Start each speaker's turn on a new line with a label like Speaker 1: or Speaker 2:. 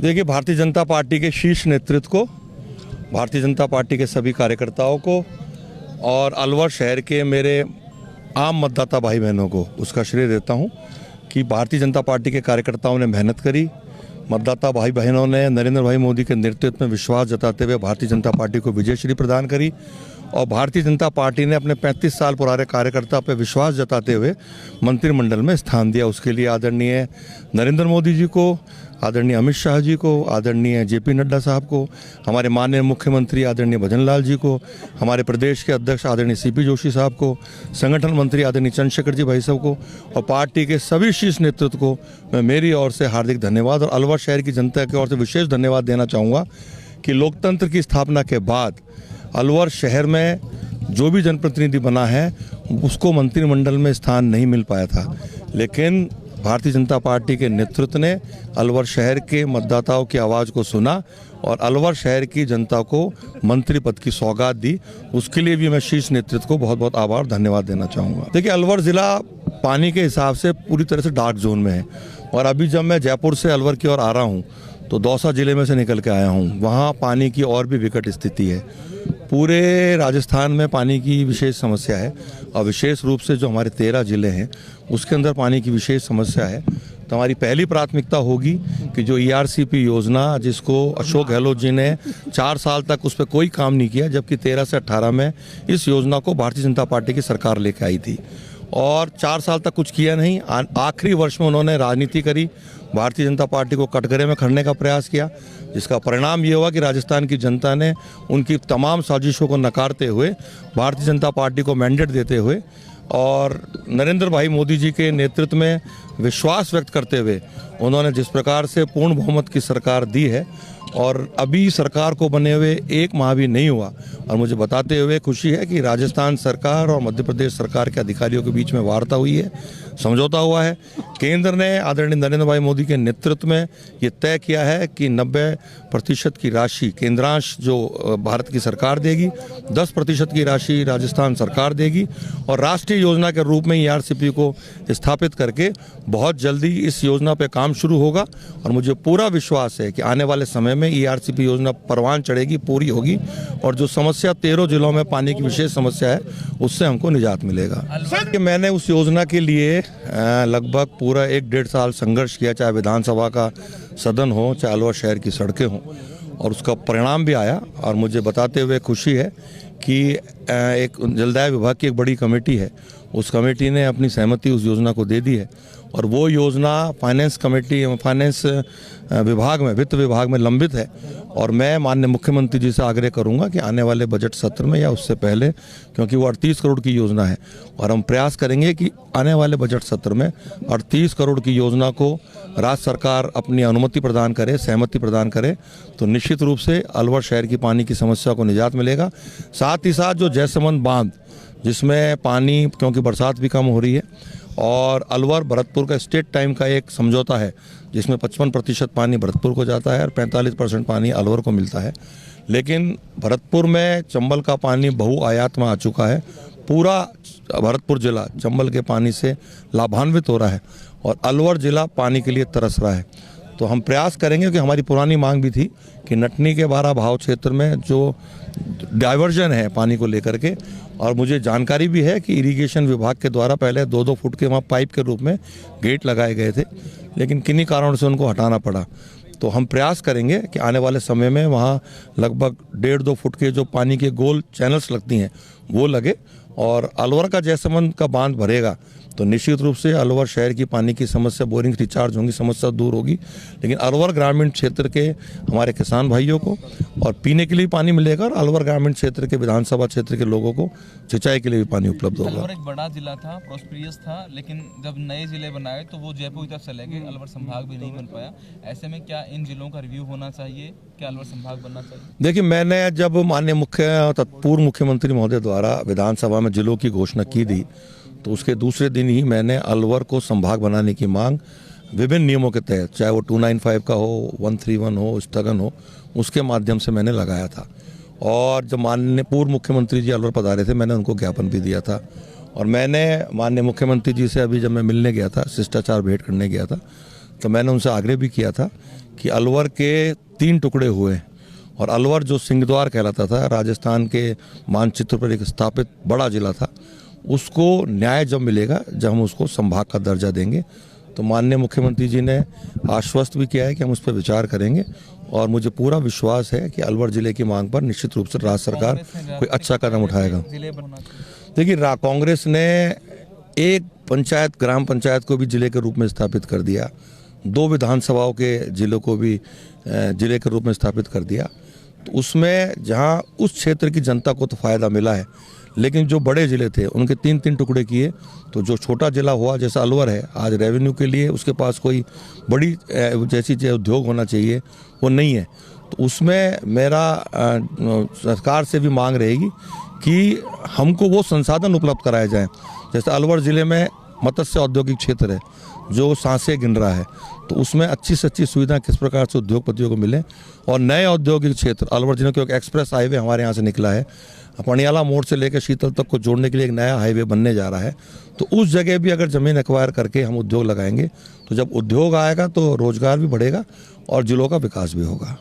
Speaker 1: देखिए, भारतीय जनता पार्टी के शीर्ष नेतृत्व को, भारतीय जनता पार्टी के सभी कार्यकर्ताओं को और अलवर शहर के मेरे आम मतदाता भाई बहनों को उसका श्रेय देता हूं कि भारतीय जनता पार्टी के कार्यकर्ताओं ने मेहनत करी। मतदाता भाई बहनों ने नरेंद्र भाई मोदी के नेतृत्व में विश्वास जताते हुए भारतीय जनता पार्टी को विजयश्री प्रदान करी और भारतीय जनता पार्टी ने अपने 35 साल पुराने कार्यकर्ता पर विश्वास जताते हुए मंत्रिमंडल में स्थान दिया। उसके लिए आदरणीय नरेंद्र मोदी जी को, आदरणीय अमित शाह जी को, आदरणीय जेपी नड्डा साहब को, हमारे माननीय मुख्यमंत्री आदरणीय भजन लाल जी को, हमारे प्रदेश के अध्यक्ष आदरणीय सीपी जोशी साहब को, संगठन मंत्री आदरणीय चंद्रशेखर जी भाई साहब को और पार्टी के सभी शीर्ष नेतृत्व को मैं मेरी ओर से हार्दिक धन्यवाद और अलवर शहर की जनता की ओर से विशेष धन्यवाद देना चाहूँगा कि लोकतंत्र की स्थापना के बाद अलवर शहर में जो भी जनप्रतिनिधि बना है उसको मंत्रिमंडल में स्थान नहीं मिल पाया था, लेकिन भारतीय जनता पार्टी के नेतृत्व ने अलवर शहर के मतदाताओं की आवाज़ को सुना और अलवर शहर की जनता को मंत्री पद की सौगात दी। उसके लिए भी मैं शीर्ष नेतृत्व को बहुत बहुत आभार धन्यवाद देना चाहूँगा। देखिए, अलवर ज़िला पानी के हिसाब से पूरी तरह से डार्क जोन में है और अभी जब मैं जयपुर से अलवर की ओर आ रहा हूँ तो दौसा ज़िले में से निकल के आया हूँ। वहाँ पानी की और भी विकट स्थिति है। पूरे राजस्थान में पानी की विशेष समस्या है और विशेष रूप से जो हमारे 13 ज़िले हैं उसके अंदर पानी की विशेष समस्या है। तो हमारी पहली प्राथमिकता होगी कि जो ERCP योजना, जिसको अशोक गहलोत जी ने 4 साल तक उस पर कोई काम नहीं किया, जबकि 13 से 18 में इस योजना को भारतीय जनता पार्टी की सरकार लेकर आई थी और 4 साल तक कुछ किया नहीं। आखिरी वर्ष में उन्होंने राजनीति करी, भारतीय जनता पार्टी को कटघरे में खड़ने का प्रयास किया, जिसका परिणाम ये हुआ कि राजस्थान की जनता ने उनकी तमाम साजिशों को नकारते हुए भारतीय जनता पार्टी को मैंडेट देते हुए और नरेंद्र भाई मोदी जी के नेतृत्व में विश्वास व्यक्त करते हुए उन्होंने जिस प्रकार से पूर्ण बहुमत की सरकार दी है और अभी सरकार को बने हुए 1 माह भी नहीं हुआ और मुझे बताते हुए खुशी है कि राजस्थान सरकार और मध्य प्रदेश सरकार के अधिकारियों के बीच में वार्ता हुई है, समझौता हुआ है। केंद्र ने आदरणीय नरेंद्र भाई मोदी के नेतृत्व में ये तय किया है कि 90% की राशि केंद्रांश जो भारत की सरकार देगी, 10% की राशि राजस्थान सरकार देगी और राष्ट्रीय योजना के रूप में ERCP को स्थापित करके बहुत जल्दी इस योजना पर काम शुरू होगा और मुझे पूरा विश्वास है कि आने वाले समय में ERCP योजना परवान चढ़ेगी, पूरी होगी और जो समस्या 13 जिलों में पानी की विशेष समस्या है उससे हमको निजात मिलेगा। कि मैंने उस योजना के लिए लगभग पूरा 1-1.5 साल संघर्ष किया, चाहे विधानसभा का सदन हो, चाहे अलवर शहर की सड़कें हों और उसका परिणाम भी आया और मुझे बताते हुए खुशी है कि एक जलदाय विभाग की एक बड़ी कमेटी है, उस कमेटी ने अपनी सहमति उस योजना को दे दी है और वो योजना फाइनेंस विभाग में, वित्त विभाग में लंबित है और मैं माननीय मुख्यमंत्री जी से आग्रह करूंगा कि आने वाले बजट सत्र में या उससे पहले, क्योंकि वो 38 करोड़ की योजना है और हम प्रयास करेंगे कि आने वाले बजट सत्र में 38 करोड़ की योजना को राज्य सरकार अपनी अनुमति प्रदान करे, सहमति प्रदान करे तो निश्चित रूप से अलवर शहर की पानी की समस्या को निजात मिलेगा। साथ ही साथ जो जयसमंद बांध, जिसमें पानी, क्योंकि बरसात भी कम हो रही है और अलवर भरतपुर का स्टेट टाइम का एक समझौता है जिसमें 55% पानी भरतपुर को जाता है और 45% पानी अलवर को मिलता है, लेकिन भरतपुर में चंबल का पानी बहुआयात में आ चुका है। पूरा भरतपुर जिला चंबल के पानी से लाभान्वित हो रहा है और अलवर जिला पानी के लिए तरस रहा है। तो हम प्रयास करेंगे कि हमारी पुरानी मांग भी थी कि नटनी के 12 भाव क्षेत्र में जो डाइवर्जन है पानी को लेकर के, और मुझे जानकारी भी है कि इरिगेशन विभाग के द्वारा पहले 2-2 फुट के वहाँ पाइप के रूप में गेट लगाए गए थे, लेकिन किन्हीं कारणों से उनको हटाना पड़ा। तो हम प्रयास करेंगे कि आने वाले समय में वहाँ लगभग 1.5-2 फुट के जो पानी के गोल चैनल्स लगती हैं वो लगे और अलवर का जयसमंद का बांध भरेगा तो निश्चित रूप से अलवर शहर की पानी की समस्या, बोरिंग रिचार्ज होंगी, समस्या दूर होगी। लेकिन अलवर ग्रामीण क्षेत्र के हमारे किसान भाइयों को और पीने के लिए पानी मिलेगा और अलवर ग्रामीण क्षेत्र के विधानसभा क्षेत्र के लोगों को सिंचाई के लिए भी पानी उपलब्ध होगा।
Speaker 2: अलवर एक बड़ा जिला था, प्रॉस्पेरियस था, लेकिन जब नए जिले बनाए तो वो जयपुर की तरफ चले गए, अलवर संभाग भी नहीं बन पाया। ऐसे में क्या इन जिलों का रिव्यू होना चाहिए, क्या अलवर संभाग बनना चाहिए?
Speaker 1: देखिए, मैंने जब माननीय पूर्व मुख्यमंत्री महोदय द्वारा विधानसभा में जिलों की घोषणा की थी तो उसके दूसरे दिन ही मैंने अलवर को संभाग बनाने की मांग विभिन्न नियमों के तहत, चाहे वो 295 का हो, 131 हो, स्थगन हो, उसके माध्यम से मैंने लगाया था। और जब माननीय पूर्व मुख्यमंत्री जी अलवर पधारे थे, मैंने उनको ज्ञापन भी दिया था और मैंने माननीय मुख्यमंत्री जी से अभी जब मैं मिलने गया था, शिष्टाचार भेंट करने गया था, तो मैंने उनसे आग्रह भी किया था कि अलवर के 3 टुकड़े हुए और अलवर जो सिंहद्वार कहलाता था, राजस्थान के मानचित्र पर एक स्थापित बड़ा जिला था, उसको न्याय जब मिलेगा जब हम उसको संभाग का दर्जा देंगे। तो माननीय मुख्यमंत्री जी ने आश्वस्त भी किया है कि हम उस पर विचार करेंगे और मुझे पूरा विश्वास है कि अलवर जिले की मांग पर निश्चित रूप से राज्य सरकार कोई अच्छा कदम उठाएगा। देखिए, कांग्रेस ने एक पंचायत, ग्राम पंचायत को भी जिले के रूप में स्थापित कर दिया, 2 विधानसभाओं के जिलों को भी जिले के रूप में स्थापित कर दिया। तो उसमें जहां उस क्षेत्र की जनता को तो फ़ायदा मिला है, लेकिन जो बड़े ज़िले थे उनके 3-3 टुकड़े किए। तो जो छोटा ज़िला हुआ जैसा अलवर है, आज रेवेन्यू के लिए उसके पास कोई बड़ी जैसी उद्योग होना चाहिए वो नहीं है। तो उसमें मेरा सरकार से भी मांग रहेगी कि हमको वो संसाधन उपलब्ध कराए जाएं। जैसे अलवर ज़िले में मत्स्य औद्योगिक क्षेत्र है जो सांसें गिन रहा है, तो उसमें अच्छी से अच्छी सुविधा किस प्रकार से उद्योगपतियों को मिले। और नए औद्योगिक क्षेत्र अलवर जिले को एक एक्सप्रेस हाईवे हमारे यहाँ से निकला है, पणियाला मोड़ से लेकर शीतल तक को जोड़ने के लिए एक नया हाईवे बनने जा रहा है। तो उस जगह भी अगर ज़मीन एक्वायर करके हम उद्योग लगाएंगे तो जब उद्योग आएगा तो रोजगार भी बढ़ेगा और जिलों का विकास भी होगा।